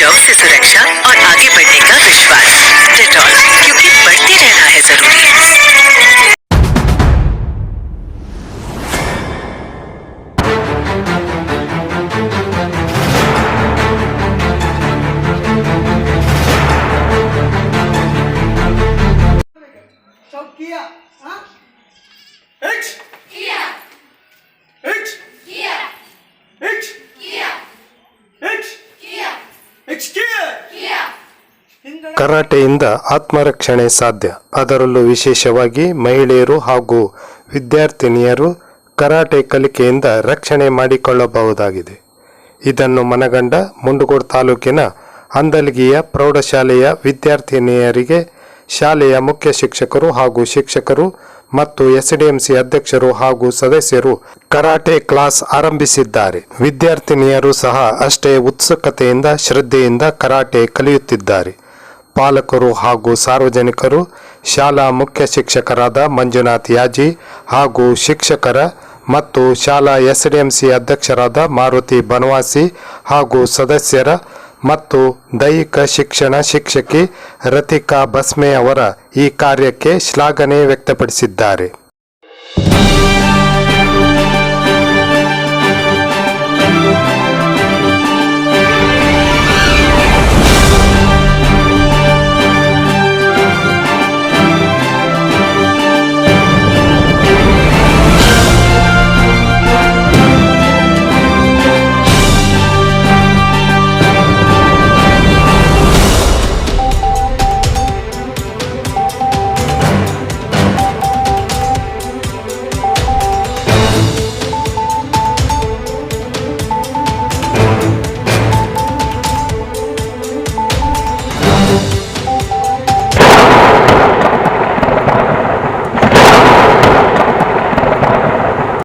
Germ से सुरक्षा और आगे बढ़ने का विश्वास। डेटॉल, क्योंकि बढ़ते रहना है जरूरी। ಕರಾಟೆಯಿಂದ ಆತ್ಮರಕ್ಷಣೆ ಸಾಧ್ಯ. ಅದರಲ್ಲೂ ವಿಶೇಷವಾಗಿ ಮಹಿಳೆಯರು ಹಾಗೂ ವಿದ್ಯಾರ್ಥಿನಿಯರು ಕರಾಟೆ ಕಲಿಕೆಯಿಂದ ರಕ್ಷಣೆ ಮಾಡಿಕೊಳ್ಳಬಹುದಾಗಿದೆ. ಇದನ್ನು ಮನಗಂಡ ಮುಂಡಗೋಡ ತಾಲೂಕಿನ ಅಂದಲಗಿಯ ಪ್ರೌಢಶಾಲೆಯ ವಿದ್ಯಾರ್ಥಿನಿಯರಿಗೆ ಶಾಲೆಯ ಮುಖ್ಯ ಶಿಕ್ಷಕರು ಹಾಗೂ ಶಿಕ್ಷಕರು ಮತ್ತು SDMC ಅಧ್ಯಕ್ಷರು ಹಾಗೂ ಸದಸ್ಯರು ಕರಾಟೆ ಕ್ಲಾಸ್ ಆರಂಭಿಸಿದ್ದಾರೆ. ವಿದ್ಯಾರ್ಥಿನಿಯರು ಸಹ ಅಷ್ಟೇ ಉತ್ಸುಕತೆಯಿಂದ ಶ್ರದ್ಧೆಯಿಂದ ಕರಾಟೆ ಕಲಿಯುತ್ತಿದ್ದಾರೆ. ಪಾಲಕರು ಹಾಗೂ ಸಾರ್ವಜನಿಕರು ಶಾಲಾ ಮುಖ್ಯ ಶಿಕ್ಷಕರಾದ ಮಂಜುನಾಥ್ ಯಾಜಿ ಹಾಗೂ ಶಿಕ್ಷಕರ ಮತ್ತು ಶಾಲಾ SDMC ಅಧ್ಯಕ್ಷರಾದ ಮಾರುತಿ ಬನವಾಸಿ ಹಾಗೂ ಸದಸ್ಯರ ಮತ್ತು ದೈಹಿಕ ಶಿಕ್ಷಣ ಶಿಕ್ಷಕಿ ರತಿಕಾ ಬಸ್ಮೆ ಅವರ ಈ ಕಾರ್ಯಕ್ಕೆ ಶ್ಲಾಘನೆ ವ್ಯಕ್ತಪಡಿಸಿದ್ದಾರೆ.